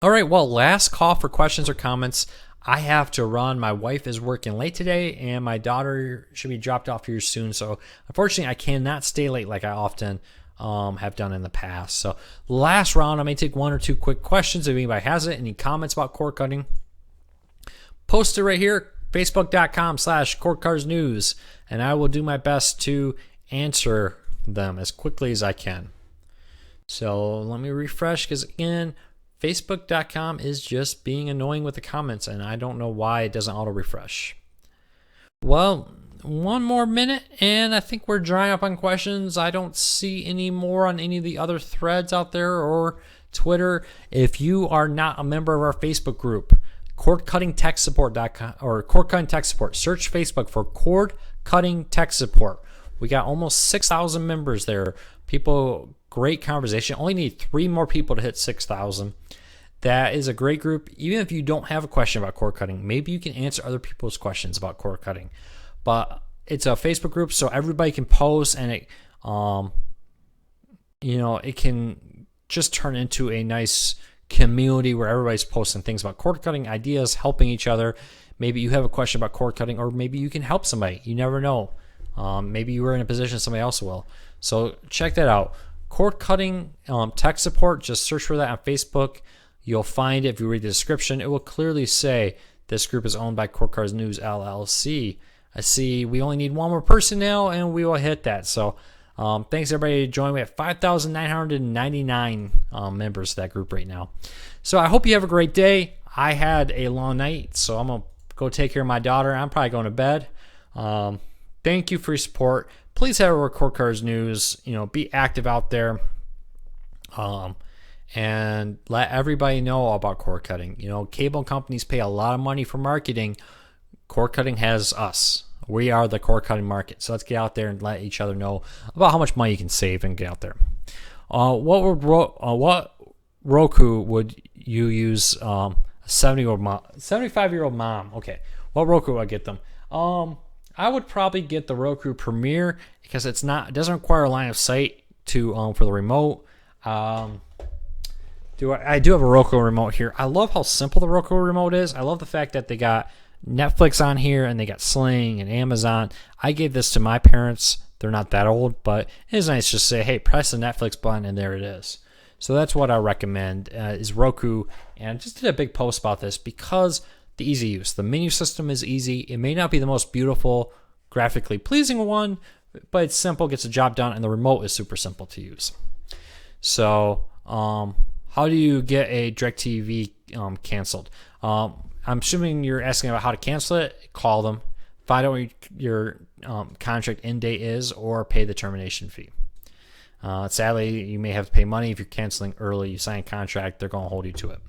All right, well, last call for questions or comments. I have to run. My wife is working late today, and my daughter should be dropped off here soon. So, unfortunately, I cannot stay late like I often have done in the past. So last round, I may take one or two quick questions. If anybody has it, any comments about cord cutting, post it right here, facebook.com/cordcuttersnews, and I will do my best to answer them as quickly as I can. So let me refresh, because again, facebook.com is just being annoying with the comments, and I don't know why it doesn't auto refresh. Well, one more minute, and I think we're drying up on questions. I don't see any more on any of the other threads out there or Twitter. If you are not a member of our Facebook group, cordcuttingtechsupport.com or Cord Cutting Tech Support, search Facebook for Cord Cutting Tech Support. We got almost 6,000 members there. People, great conversation. Only need 3 more people to hit 6,000. That is a great group. Even if you don't have a question about cord cutting, maybe you can answer other people's questions about cord cutting. But it's a Facebook group, so everybody can post, and it, it can just turn into a nice community where everybody's posting things about cord cutting, ideas, helping each other. Maybe you have a question about cord cutting, or maybe you can help somebody. You never know. Maybe you were in a position somebody else will. So check that out. Cord Cutting Tech Support. Just search for that on Facebook. You'll find it. If you read the description, it will clearly say this group is owned by Cord Cutters News LLC. I see we only need one more person now, and we will hit that. So thanks, everybody, for joining. We have 5,999 members of that group right now. So I hope you have a great day. I had a long night, so I'm going to go take care of my daughter. I'm probably going to bed. Thank you for your support. Please head over to Cord Cutters News. Be active out there. And let everybody know about cord cutting. Cable companies pay a lot of money for marketing. Cord cutting has us. We are the cord cutting market. So let's get out there and let each other know about how much money you can save and get out there. What Roku would you use? A 75-year-old mom. Okay. What Roku would I get them? I would probably get the Roku Premier, because it doesn't require a line of sight for the remote. I do have a Roku remote here. I love how simple the Roku remote is. I love the fact that they got Netflix on here, and they got Sling and Amazon. I gave this to my parents. They're not that old, but it is nice to just say, hey, press the Netflix button, and there it is. So that's what I recommend is Roku. And just did a big post about this because the easy use. The menu system is easy. It may not be the most beautiful, graphically pleasing one, but it's simple, gets the job done, and the remote is super simple to use. So how do you get a DirecTV canceled? I'm assuming you're asking about how to cancel it. Call them, find out what your contract end date is, or pay the termination fee. Sadly, you may have to pay money if you're canceling early. You sign a contract, they're going to hold you to it.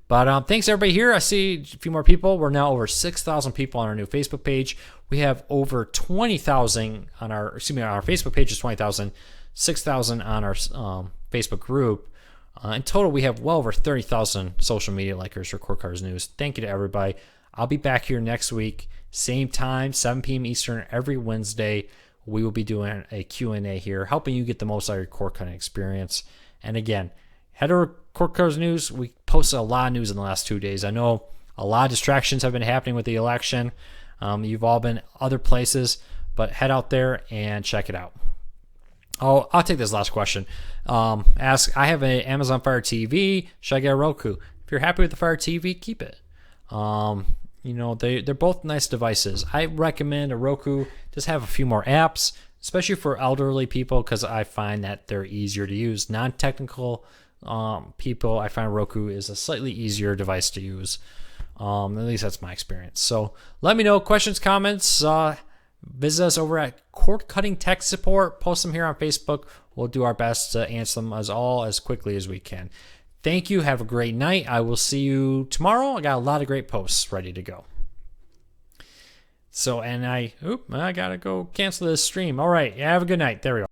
But thanks, everybody here. I see a few more people. We're now over 6,000 people on our new Facebook page. We have over 20,000 on our Facebook page is 20,000, 6,000 on our Facebook group. In total, we have well over 30,000 social media likers for Cord Cutters News. Thank you to everybody. I'll be back here next week, same time, 7 p.m. Eastern, every Wednesday. We will be doing a Q&A here, helping you get the most out of your cord cutting experience. And again, head over to Cord Cutters News. We posted a lot of news in the last 2 days. I know a lot of distractions have been happening with the election. You've all been other places, but head out there and check it out. Oh, I'll take this last question. I have an Amazon Fire TV. Should I get a Roku? If you're happy with the Fire TV, keep it. You know, they're both nice devices. I recommend a Roku. Just have a few more apps, especially for elderly people, because I find that they're easier to use. Non-technical people, I find Roku is a slightly easier device to use. At least that's my experience. So let me know, questions, comments. Visit us over at Cord Cutting Tech Support. Post them here on Facebook. We'll do our best to answer them as quickly as we can. Thank you. Have a great night. I will see you tomorrow. I got a lot of great posts ready to go. So, and I got to go cancel this stream. All right. Have a good night. There we go.